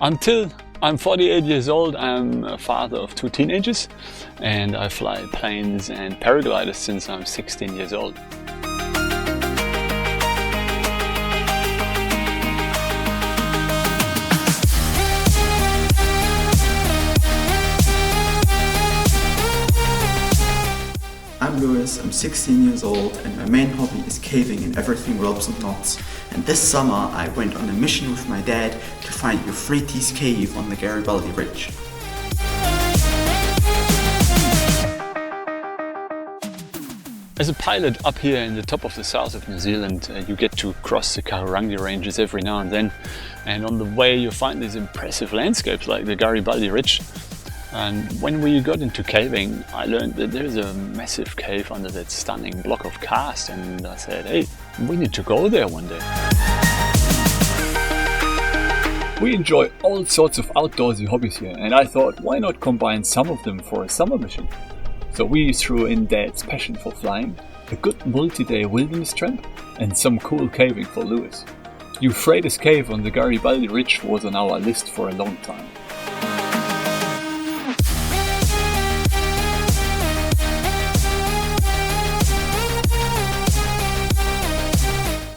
Until I'm 48 years old, I'm a father of 2 teenagers, and I fly planes and paragliders since I'm 16 years old. I'm Lewis, I'm 16 years old, and my main hobby is caving and everything ropes and knots. And this summer I went on a mission with my dad to find Euphrates Cave on the Garibaldi Ridge. As a pilot up here in the top of the south of New Zealand, you get to cross the Kahurangi ranges every now and then. And on the way you find these impressive landscapes like the Garibaldi Ridge. And when we got into caving, I learned that there's a massive cave under that stunning block of karst, and I said, hey, we need to go there one day. We enjoy all sorts of outdoorsy hobbies here, and I thought, why not combine some of them for a summer mission? So we threw in Dad's passion for flying, a good multi-day wilderness tramp, and some cool caving for Lewis. Euphrates Cave on the Garibaldi Ridge was on our list for a long time.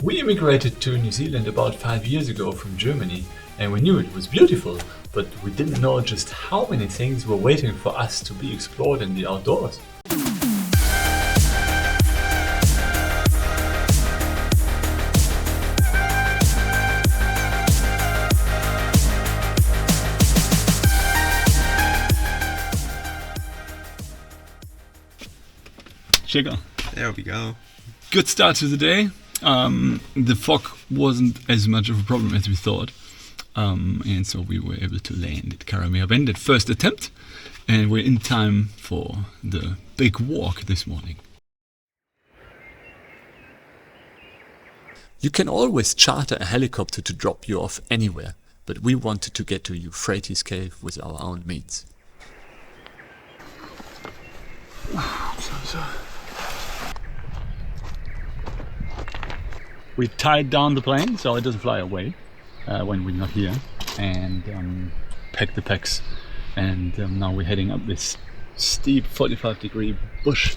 We immigrated to New Zealand about 5 years ago from Germany, and we knew it was beautiful, but we didn't know just how many things were waiting for us to be explored in the outdoors. Sugar. There we go. Good start to the day. The fog wasn't as much of a problem as we thought, and so we were able to land at Kahurangi Bend at first attempt, and we're in time for the big walk this morning. You can always charter a helicopter to drop you off anywhere, but we wanted to get to Euphrates Cave with our own means. We tied down the plane so it doesn't fly away when we're not here, and packed the packs, and now we're heading up this steep 45-degree bush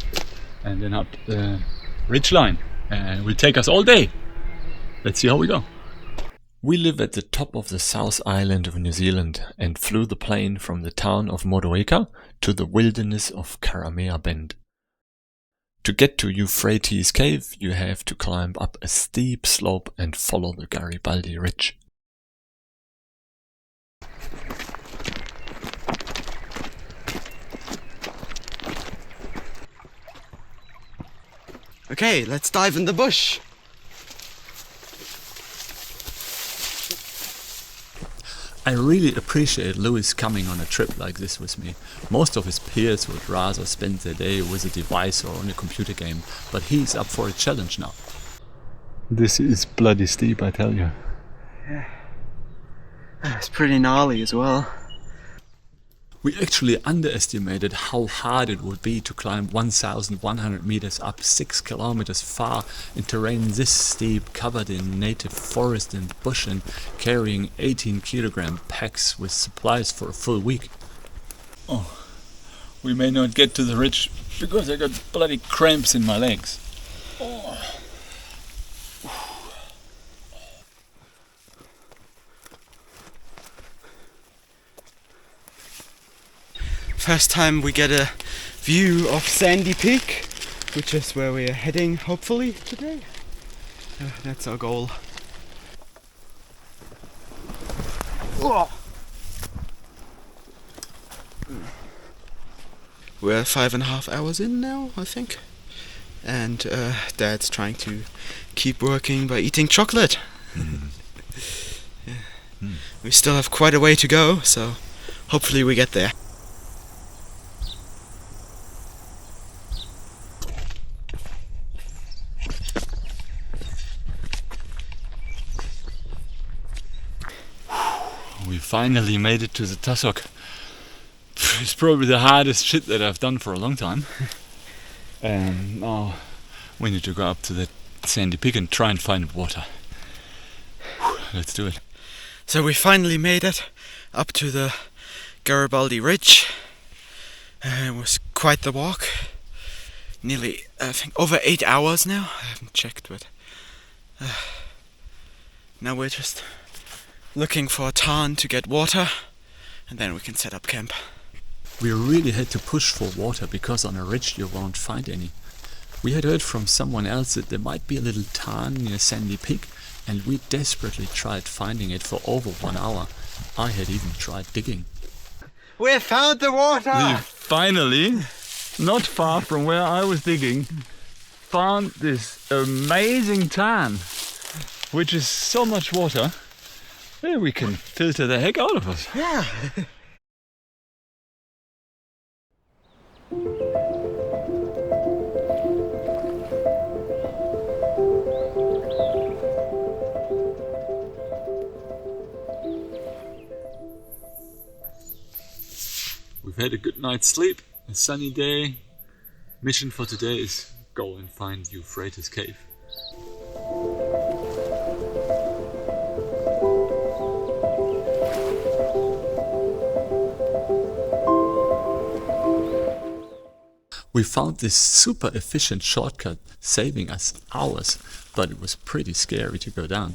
and then up the ridge line, and it will take us all day. Let's see how we go. We live at the top of the South Island of New Zealand and flew the plane from the town of Motueka to the wilderness of Kahurangi Bend. To get to Euphrates Cave, you have to climb up a steep slope and follow the Garibaldi Ridge. Okay, let's dive in the bush. I really appreciate Lewis coming on a trip like this with me. Most of his peers would rather spend their day with a device or on a computer game, but he's up for a challenge now. This is bloody steep, I tell you. Yeah. It's pretty gnarly as well. We actually underestimated how hard it would be to climb 1,100 meters up 6 kilometers far in terrain this steep, covered in native forest and bush, and carrying 18-kilogram packs with supplies for a full week. Oh, we may not get to the ridge because I got bloody cramps in my legs. Oh. First time we get a view of Sandy Peak, which is where we're heading hopefully today. That's our goal. Oh. We're 5.5 hours in now, I think. And Dad's trying to keep working by eating chocolate. Yeah. We still have quite a way to go, so hopefully we get there. We finally made it to the tussock. It's probably the hardest shit that I've done for a long time. And now we need to go up to that sandy peak and try and find water. Let's do it. So we finally made it up to the Garibaldi Ridge. It was quite the walk. Nearly, I think, over 8 hours now. I haven't checked, but now we're just looking for a tarn to get water, and then we can set up camp. We really had to push for water because on a ridge you won't find any. We had heard from someone else that there might be a little tarn near Sandy Peak, and we desperately tried finding it for over 1 hour. I had even tried digging. We found the water! We finally, not far from where I was digging, found this amazing tarn, which is so much water, we can filter the heck out of it. Yeah! We've had a good night's sleep, a sunny day. Mission for today is go and find Euphrates Cave. We found this super efficient shortcut, saving us hours, but it was pretty scary to go down.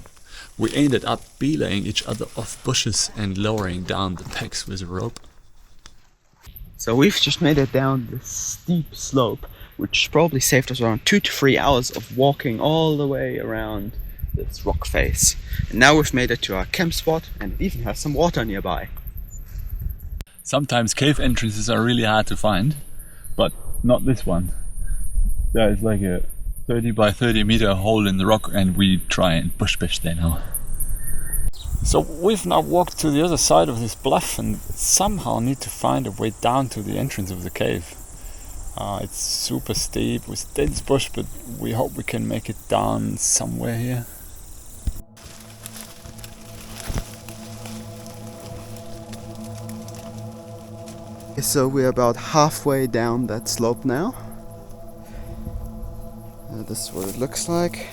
We ended up belaying each other off bushes and lowering down the packs with a rope. So we've just made it down this steep slope, which probably saved us around 2 to 3 hours of walking all the way around this rock face. And now we've made it to our camp spot, and it even has some water nearby. Sometimes cave entrances are really hard to find, but not this one. There is like a 30 by 30 meter hole in the rock, and we try and bush bash there now. So we've now walked to the other side of this bluff and somehow need to find a way down to the entrance of the cave. It's super steep with dense bush, but we hope we can make it down somewhere here. So we're about halfway down that slope now. This is what it looks like.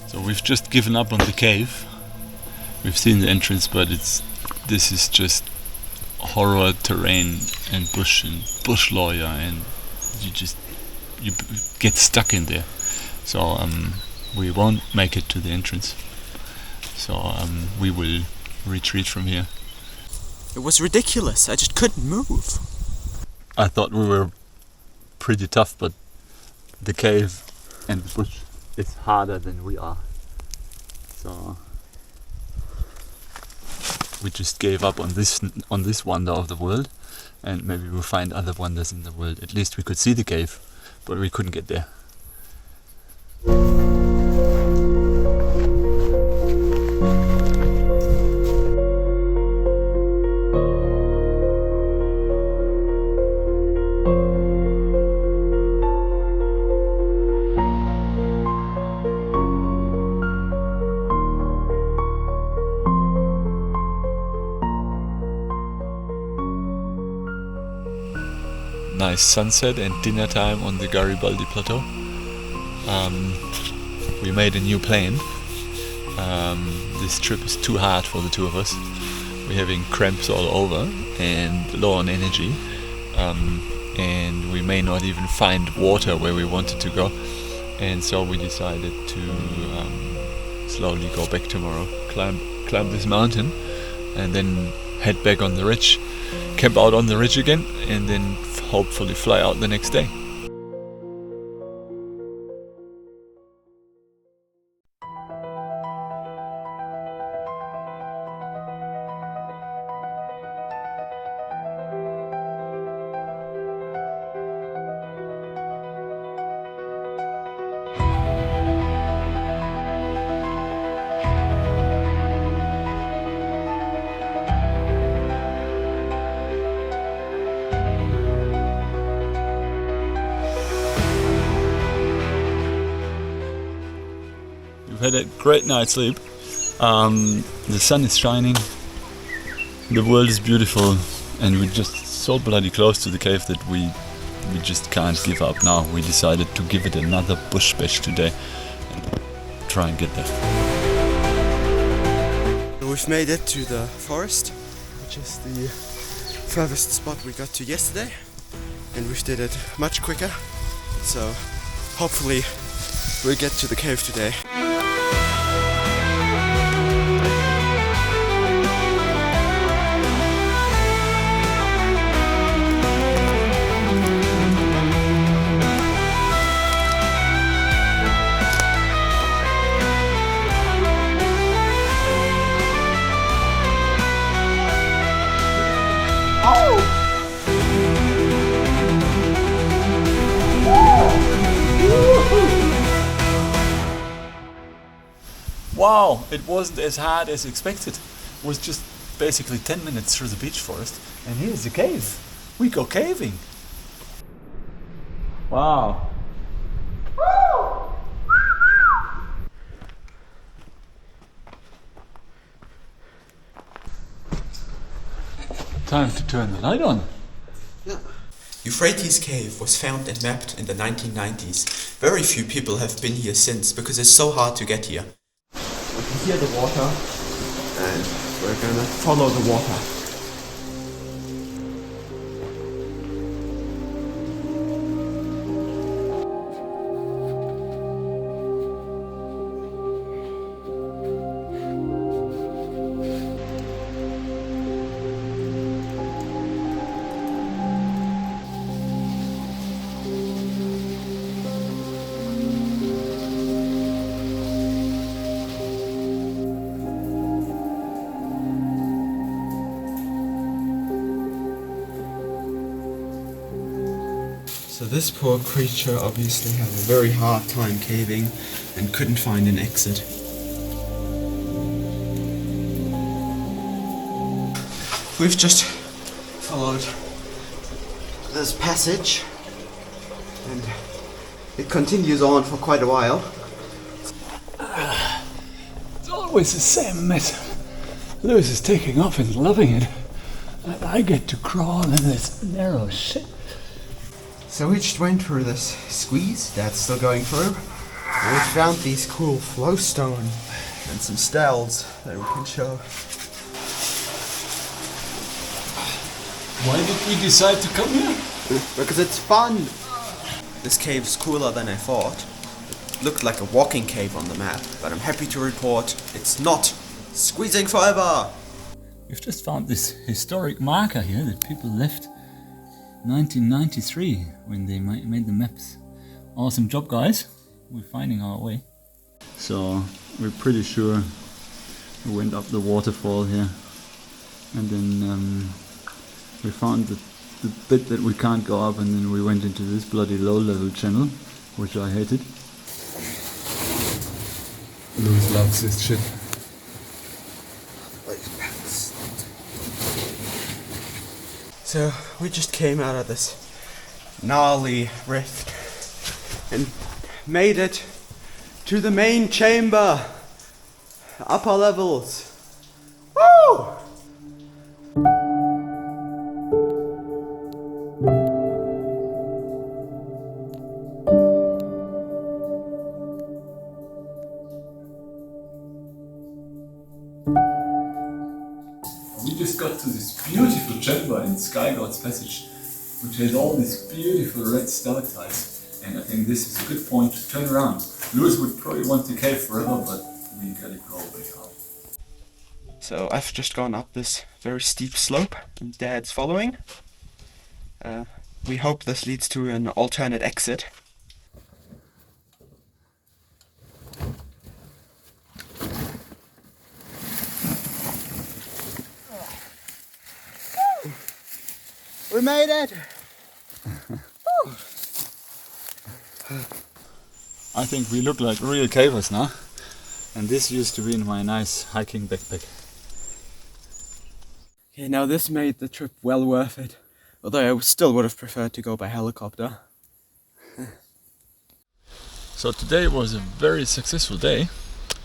So we've just given up on the cave. We've seen the entrance, but this is just horror terrain and bush lawyer, and you get stuck in there. So we won't make it to the entrance. So we will retreat from here. It was ridiculous, I just couldn't move. I thought we were pretty tough, but the cave and the bush is harder than we are. So we just gave up on this wonder of the world, and maybe we'll find other wonders in the world. At least we could see the cave, but we couldn't get there. Nice sunset and dinner time on the Garibaldi Plateau. We made a new plan. This trip is too hard for the two of us. We're having cramps all over and low on energy, and we may not even find water where we wanted to go, and so we decided to slowly go back tomorrow, climb this mountain, and then head back on the ridge, camp out on the ridge again, and then hopefully fly out the next day. had a great night's sleep. The sun is shining, the world is beautiful, and we're just so bloody close to the cave that we just can't give up now. We decided to give it another bush bash today and try and get there. We've made it to the forest, which is the furthest spot we got to yesterday, and we did it much quicker, so hopefully we'll get to the cave today. Wow, it wasn't as hard as expected. It was just basically 10 minutes through the beech forest, and here's the cave. We go caving. Wow. Time to turn the light on. Euphrates Cave was found and mapped in the 1990s. Very few people have been here since because it's so hard to get here. We can hear the water and we're gonna follow the water. So this poor creature obviously had a very hard time caving and couldn't find an exit. We've just followed this passage and it continues on for quite a while. It's always the same mess. Lewis is taking off and loving it. And I get to crawl in this narrow shit. So we just went through this squeeze that's still going through. And we found these cool flowstone and some stalls that we can show. Why did we decide to come here? Because it's fun! This cave's cooler than I thought. It looked like a walking cave on the map, but I'm happy to report it's not! Squeezing forever! We've just found this historic marker here that people left 1993 when they made the maps. Awesome job, guys. We're finding our way. So we're pretty sure we went up the waterfall here, and then we found the bit that we can't go up, and then we went into this bloody low-level channel, which I hated. Lewis loves this shit. So we just came out of this gnarly rift and made it to the main chamber, upper levels. Woo! We just got to this beautiful chamber in Sky God's Passage, which has all these beautiful red stalactites, and I think this is a good point to turn around. Lewis would probably want to cave forever, but we gotta go back up. So I've just gone up this very steep slope and Dad's following. We hope this leads to an alternate exit. We made it! I think we look like real cavers now, and this used to be in my nice hiking backpack. Okay, now this made the trip well worth it, although I still would have preferred to go by helicopter. So today was a very successful day.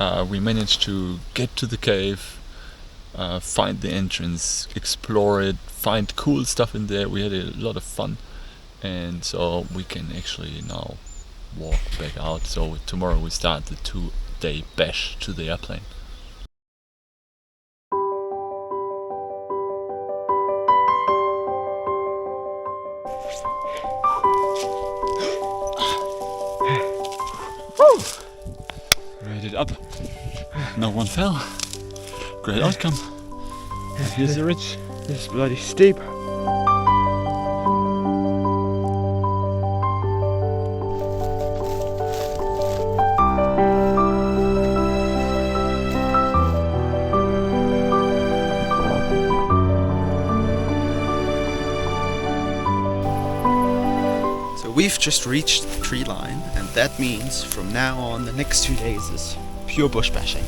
We managed to get to the cave, find the entrance, explore it, find cool stuff in there. We had a lot of fun, and so we can actually now walk back out. So tomorrow we start the 2-day bash to the airplane. Made it up. No one fell. Great outcome. And here's the ridge. This is bloody steep. So we've just reached the tree line, and that means from now on the next 2 days is pure bush bashing.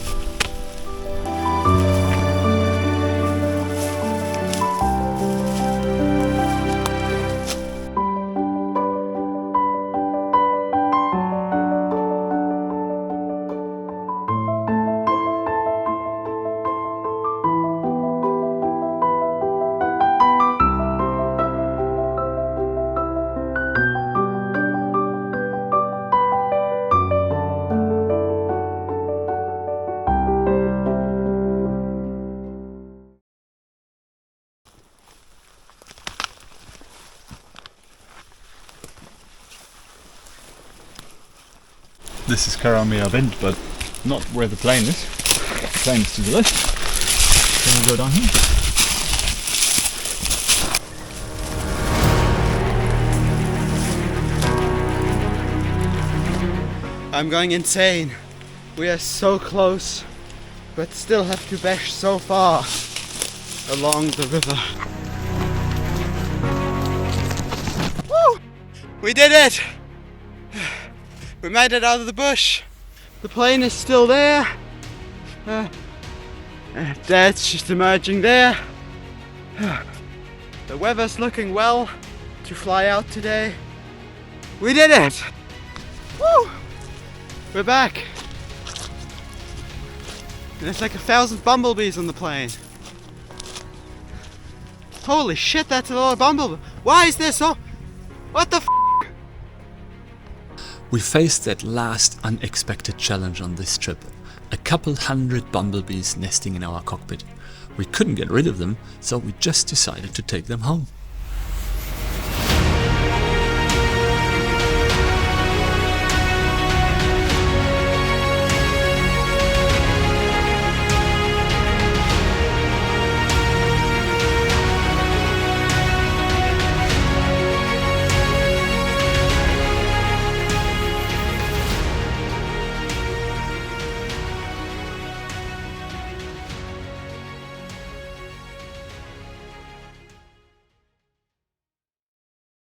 This is Kahurangi Bend, but not where the plane is. The plane is to the left. Then we go down here. I'm going insane. We are so close, but still have to bash so far along the river. Woo! We did it! We made it out of the bush. The plane is still there. Dad's just emerging there. The weather's looking well to fly out today. We did it! Woo! We're back. And there's like 1,000 bumblebees on the plane. Holy shit, that's a lot of bumblebees. Why is there so... What the f***? We faced that last unexpected challenge on this trip. A couple hundred bumblebees nesting in our cockpit. We couldn't get rid of them, so we just decided to take them home.